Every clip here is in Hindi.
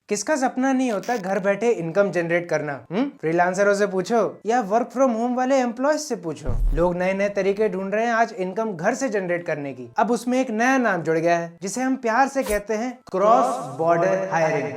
किसका सपना नहीं होता घर बैठे इनकम जनरेट करना? फ्रीलांसरों से पूछो या वर्क फ्रॉम होम वाले एम्प्लॉयज से पूछो। लोग नए नए तरीके ढूंढ रहे हैं आज इनकम घर से जनरेट करने की। अब उसमें एक नया नाम जुड़ गया है जिसे हम प्यार से कहते हैं क्रॉस बॉर्डर हायरिंग।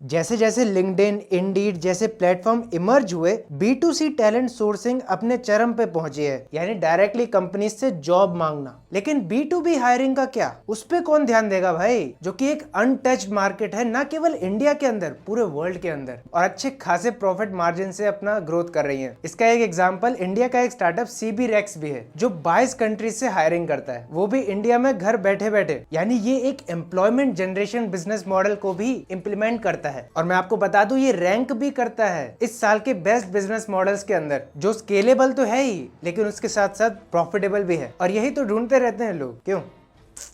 जैसे जैसे लिंक्डइन, इंडीड जैसे प्लेटफॉर्म इमर्ज हुए, B2C टैलेंट सोर्सिंग अपने चरम पे पहुंची है, यानी डायरेक्टली कंपनी से जॉब मांगना। लेकिन B2B हायरिंग का क्या? उस पे कौन ध्यान देगा भाई, जो कि एक अनटच्ड मार्केट है, ना केवल इंडिया के अंदर, पूरे वर्ल्ड के अंदर, और अच्छे खासे प्रॉफिट मार्जिन से अपना ग्रोथ कर रही है। इसका एक एग्जांपल इंडिया का एक स्टार्टअप CBREX भी है, जो 22 कंट्रीज से हायरिंग करता है, वो भी इंडिया में घर बैठे बैठे। यानी ये एक एम्प्लॉयमेंट जनरेशन बिजनेस मॉडल को भी इम्प्लीमेंट करता है। और मैं आपको बता दूं, ये रैंक भी करता है इस साल के बेस्ट बिजनेस मॉडल्स के अंदर, जो स्केलेबल तो है ही, लेकिन उसके साथ साथ प्रॉफिटेबल भी है। और यही तो ढूंढते रहते हैं लोग, क्यों?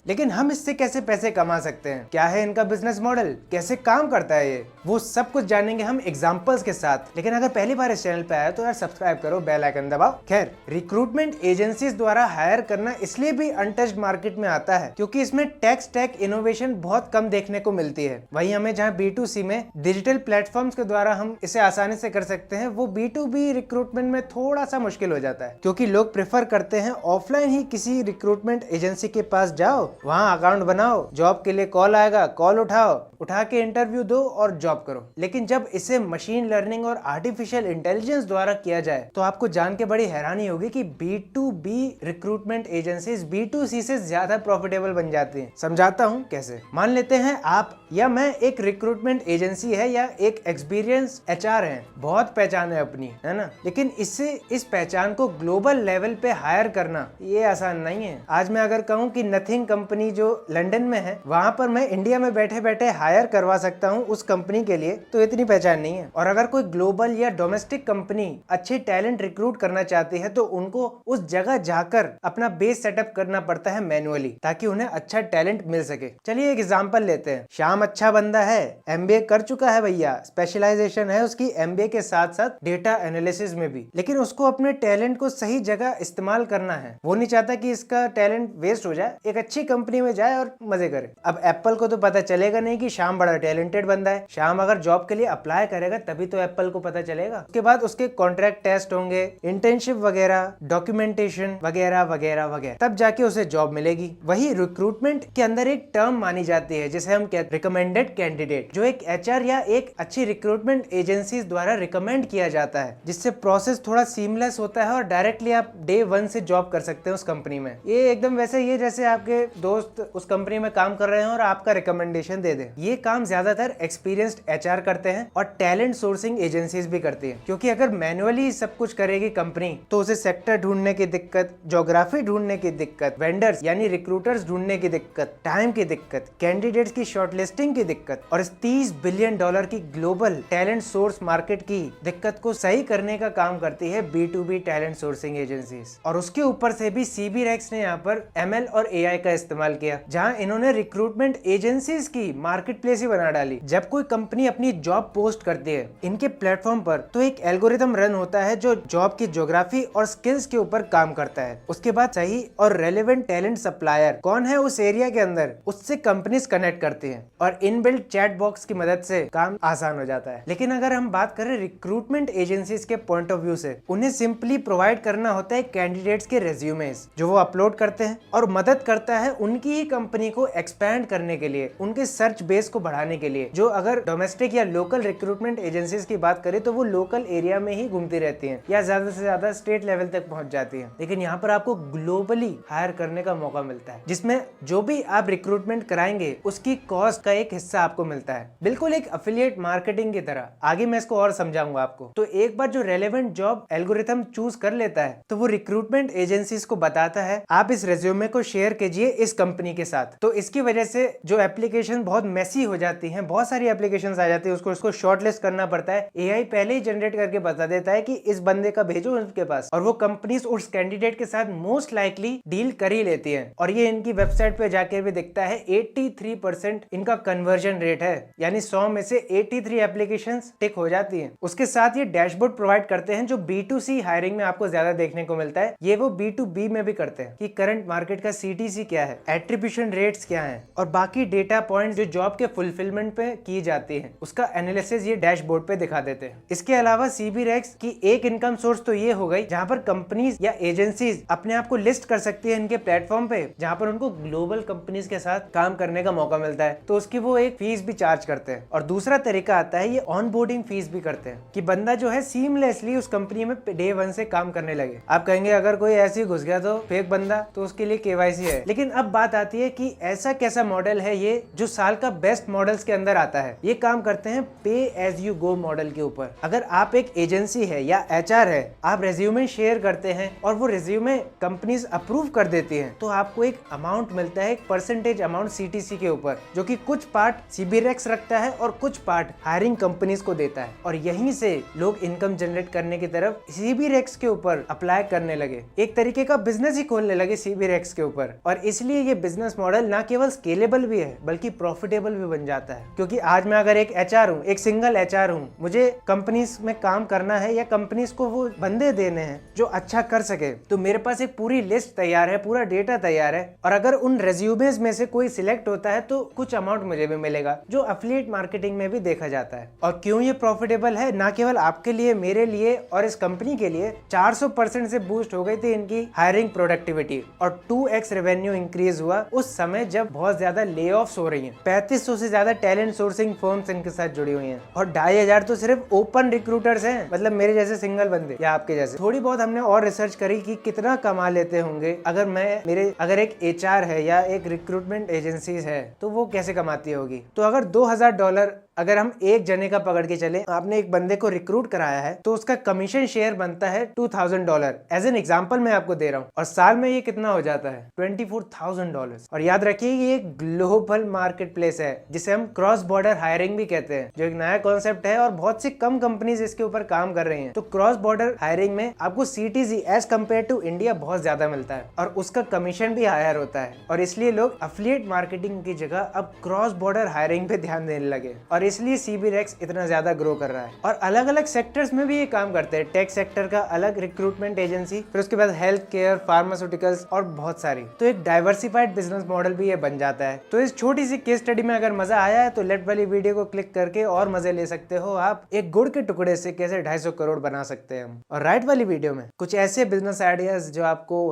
लेकिन हम इससे कैसे पैसे कमा सकते हैं? क्या है इनका बिजनेस मॉडल? कैसे काम करता है ये? वो सब कुछ जानेंगे हम एग्जांपल्स के साथ। लेकिन अगर पहली बार इस चैनल पे आया तो यार सब्सक्राइब करो, बेल आइकन दबाओ। खैर, रिक्रूटमेंट एजेंसीज द्वारा हायर करना इसलिए भी अनटच्ड मार्केट में आता है क्योंकि इसमें टेक इनोवेशन बहुत कम देखने को मिलती है। वहीं हमें जहाँ B2C में डिजिटल प्लेटफॉर्म्स के द्वारा हम इसे आसानी से कर सकते हैं, वो B2B रिक्रूटमेंट में थोड़ा सा मुश्किल हो जाता है, क्योंकि लोग प्रेफर करते हैं ऑफलाइन ही किसी रिक्रूटमेंट एजेंसी के पास जाओ, वहां अकाउंट बनाओ, जॉब के लिए कॉल आएगा, कॉल उठाओ, उठा के इंटरव्यू दो और जॉब करो। लेकिन जब इसे मशीन लर्निंग और आर्टिफिशियल इंटेलिजेंस द्वारा किया जाए तो आपको जान के बड़ी हैरानी होगी कि B2B रिक्रूटमेंट एजेंसीज B2C से ज्यादा प्रॉफिटेबल बन जाती हैं। समझाता हूँ कैसे। मान लेते हैं आप या मैं एक रिक्रूटमेंट एजेंसी है या एक एक्सपीरियंस HR है, बहुत पहचान है अपनी, है ना, लेकिन इससे इस पहचान को ग्लोबल लेवल पे हायर करना ये आसान नहीं है। आज मैं अगर कहूँ कि नथिंग कंपनी जो लंदन में है, वहां पर मैं इंडिया में बैठे बैठे हायर करवा सकता हूं उस कंपनी के लिए, तो इतनी पहचान नहीं है। और अगर कोई ग्लोबल या डोमेस्टिक कंपनी अच्छे टैलेंट रिक्रूट करना चाहती है तो उनको उस जगह जाकर अपना बेस सेटअप करना पड़ता है मैनुअली, ताकि उन्हें अच्छा टैलेंट मिल सके। चलिए एक एग्जांपल लेते हैं। श्याम अच्छा बंदा है, MBA कर चुका है भैया, स्पेशलाइजेशन है उसकी MBA के साथ साथ डेटा एनालिसिस में भी, लेकिन उसको अपने टैलेंट को सही जगह इस्तेमाल करना है। वो नहीं चाहता कि इसका टैलेंट वेस्ट हो जाए, एक अच्छी कंपनी में जाए और मजे करे। अब एप्पल को तो पता चलेगा नहीं कि श्याम बड़ा टैलेंटेड बंदा है। श्याम अगर जॉब के लिए अप्लाई करेगा तभी तो एप्पल को पता चलेगा। उसके बाद उसके कॉन्ट्रैक्ट टेस्ट होंगे, इंटर्नशिप वगैरह, डॉक्यूमेंटेशन वगैरह वगैरह वगैरह, तब जाके उसे जॉब मिलेगी। वही रिक्रूटमेंट के अंदर एक टर्म मानी जाती है जिसे हम कहते हैं रिकमेंडेड कैंडिडेट, जो एक HR या एक अच्छी रिक्रूटमेंट एजेंसी द्वारा रिकमेंड किया जाता है, जिससे प्रोसेस थोड़ा सीमलेस होता है और डायरेक्टली आप डे 1 से जॉब कर सकते हैं उस कंपनी में। ये एकदम वैसे ही जैसे आपके दोस्त उस कंपनी में काम कर रहे हैं और आपका रिकमेंडेशन दे दें। ये काम ज्यादातर एक्सपीरियंस्ड HR करते हैं और टैलेंट सोर्सिंग एजेंसीज भी करती हैं, क्योंकि अगर मैन्युअली सब कुछ करेगी कंपनी तो उसे सेक्टर ढूंढने की दिक्कत, ज्योग्राफी ढूंढने की दिक्कत, वेंडर्स यानी रिक्रूटर्स ढूंढने की दिक्कत, टाइम की दिक्कत, कैंडिडेट्स की शॉर्टलिस्टिंग की दिक्कत और इस $30 बिलियन की ग्लोबल टैलेंट सोर्स मार्केट की दिक्कत को सही करने का काम करती है B2B टैलेंट सोर्सिंग एजेंसीज। और उसके ऊपर से भी CBREX ने यहाँ पर ML और AI का इस्तेमाल किया, जहां इन्होंने रिक्रूटमेंट एजेंसीज की मार्केट प्लेस ही बना डाली। जब कोई कंपनी अपनी जॉब पोस्ट करती है इनके प्लेटफॉर्म पर, तो एक एल्गोरिथम रन होता है जो जॉब की ज्योग्राफी और स्किल्स के ऊपर काम करता है। उसके बाद सही और रेलेवेंट टैलेंट सप्लायर कौन है उस एरिया के अंदर, उससे कंपनीज कनेक्ट करती हैं और इनबिल्ट चैट बॉक्स की मदद से काम आसान हो जाता है। लेकिन अगर हम बात करें रिक्रूटमेंट एजेंसीज के पॉइंट ऑफ व्यू से, उन्हें सिंपली प्रोवाइड करना होता है कैंडिडेट्स के रेज्यूमेस जो वो अपलोड करते हैं, और मदद करता है उनकी ही कंपनी को एक्सपैंड करने के लिए, उनके सर्च बेस को बढ़ाने के लिए। जो अगर डोमेस्टिक या लोकल रिक्रूटमेंट एजेंसीज की बात करें तो वो लोकल एरिया में ही घूमती रहती हैं या ज्यादा से ज्यादा स्टेट लेवल तक पहुंच जाती हैं। लेकिन यहाँ पर आपको ग्लोबली हायर करने का मौका मिलता है, जिसमें जो भी आप रिक्रूटमेंट कराएंगे उसकी कॉस्ट का एक हिस्सा आपको मिलता है, बिल्कुल एक एफिलिएट मार्केटिंग की तरह। आगे मैं इसको और समझाऊंगा आपको। तो एक बार जो रेलेवेंट जॉब एल्गोरिथम चूज कर लेता है तो वो रिक्रूटमेंट एजेंसीज को बताता है आप इस रेज्यूमे को शेयर कीजिए इस कंपनी के साथ। तो इसकी वजह से जो एप्लीकेशन बहुत मेसी हो जाती हैं, बहुत सारी एप्लीकेशंस आ जाती है, उसको शॉर्टलिस्ट करना पड़ता है। AI पहले ही जनरेट करके बता देता है कि इस बंदे का भेजो उनके पास, और वो कंपनीज उस कैंडिडेट के साथ मोस्ट लाइकली डील कर ही लेती हैं। और ये इनकी वेबसाइट पे जाके भी दिखता है 83% इनका कन्वर्जन रेट है, यानी 100 में से 83 एप्लीकेशंस टिक हो जाती हैं। उसके साथ ये डैशबोर्ड प्रोवाइड करते हैं जो B2C हायरिंग में आपको ज्यादा देखने को मिलता है, ये वो B2B में भी करते हैं कि करंट मार्केट का CTC क्या क्या है, एट्रीब्यूशन रेट्स क्या हैं और बाकी डेटा पॉइंट्स जो जॉब के फुलफिलमेंट पे की जाती है उसका एनालिसिस ये डैशबोर्ड पे दिखा देते हैं। इसके अलावा सीबी रेक्स की एक इनकम सोर्स तो ये हो गई जहाँ पर कंपनीज या एजेंसीज अपने आप को लिस्ट कर सकती है इनके प्लेटफॉर्म पे, जहाँ पर उनको ग्लोबल कंपनीज के साथ काम करने का मौका मिलता है, तो उसकी वो एक फीस भी चार्ज करते हैं। और दूसरा तरीका आता है ये ऑनबोर्डिंग फीस भी करते हैं कि बंदा जो है सीमलेसली उस कंपनी में डे 1 से काम करने लगे। आप कहेंगे अगर कोई ऐसे ही घुस गया तो फेक बंदा, तो उसके लिए केवाईसी है। लेकिन अब बात आती है कि ऐसा कैसा मॉडल है ये जो साल का बेस्ट मॉडल्स के अंदर आता है। ये काम करते हैं पे एज यू गो मॉडल के ऊपर। अगर आप एक एजेंसी है या एचआर है, आप रेज्यूमे शेयर करते हैं और वो रेज्यूमे कंपनीज अप्रूव कर देती हैं, तो आपको एक अमाउंट मिलता है, एक परसेंटेज अमाउंट सीटीसी के ऊपर, जो कि कुछ पार्ट सीबी रेक्स रखता है और कुछ पार्ट हायरिंग कंपनीज को देता है। और यहीं से लोग इनकम जनरेट करने की तरफ सीबी रेक्स के ऊपर अप्लाई करने लगे, एक तरीके का बिजनेस ही खोलने लगे सीबी रेक्स के ऊपर। और इसलिए ये बिजनेस मॉडल ना केवल स्केलेबल भी है बल्कि प्रॉफिटेबल भी बन जाता है। क्योंकि आज मैं अगर एक एचआर हूँ, एक सिंगल एचआर हूँ, मुझे कंपनीज में काम करना है या कंपनीज को वो बंदे देने हैं जो अच्छा कर सके, तो मेरे पास एक पूरी लिस्ट तैयार है, पूरा डेटा तैयार है। और अगर उन रेज्यूमेज में से कोई सिलेक्ट होता है तो कुछ अमाउंट मुझे भी मिलेगा, जो एफिलिएट मार्केटिंग में भी देखा जाता है। और क्यों ये प्रॉफिटेबल है, ना केवल आपके लिए, मेरे लिए और इस कंपनी के लिए 400% से बूस्ट हो गई थी इनकी हायरिंग प्रोडक्टिविटी और 2x रेवेन्यू इंक्रीज हुआ उस समय जब बहुत ज्यादा ले ऑफ्स हो रही हैं। 3500 से ज्यादा टैलेंट सोर्सिंग फर्म्स इनके साथ जुड़ी हुई हैं और 2500 तो सिर्फ ओपन रिक्रूटर्स हैं, मतलब मेरे जैसे सिंगल बंदे या आपके जैसे। थोड़ी बहुत हमने और रिसर्च करी कि कितना कमा लेते होंगे अगर एक एचआर है या एक रिक्रूटमेंट एजेंसी है तो वो कैसे कमाती होगी। तो अगर $2000 अगर हम एक जने का पकड़ के चले, आपने एक बंदे को रिक्रूट कराया है तो उसका कमीशन शेयर बनता है $2000। एज एन एग्जांपल मैं आपको दे रहा हूँ। और साल में ये कितना हो जाता है, $24,000। और याद रखिए ये एक ग्लोबल मार्केट प्लेस है जिसे हम क्रॉस बॉर्डर हायरिंग भी कहते हैं, जो एक नया कॉन्सेप्ट है और बहुत सी कम कंपनीज इसके ऊपर काम कर रही हैं। तो क्रॉस बॉर्डर हायरिंग में आपको CTC as compare to India बहुत ज्यादा मिलता है और उसका कमीशन भी हायर होता है। और इसलिए लोग एफिलिएट मार्केटिंग की जगह अब क्रॉस बॉर्डर हायरिंग पे ध्यान देने लगे और इसलिए सीबी रेक्स इतना ज्यादा ग्रो कर रहा है। और अलग अलग सेक्टर्स में भी ये काम करते हैं। टेक सेक्टर का अलग रिक्रूटमेंट एजेंसी, फिर उसके बाद हेल्थ केयर, फार्मास्यूटिकल्स और बहुत सारी। तो एक डाइवर्सिफाइड बिजनेस मॉडल भी ये बन जाता है। तो इस छोटी सी केस स्टडी में अगर मजा आया है तो लेफ्ट वाली वीडियो को क्लिक करके और मजे ले सकते हो आप। एक गुड़ के टुकड़े से कैसे 250 करोड़ बना सकते हैं हम। और राइट वाली वीडियो में कुछ ऐसे बिजनेस आइडियाज जो आपको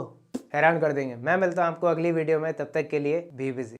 हैरान कर देंगे। मैं मिलता हूँ आपको अगली वीडियो में, तब तक के लिए बी बिजी।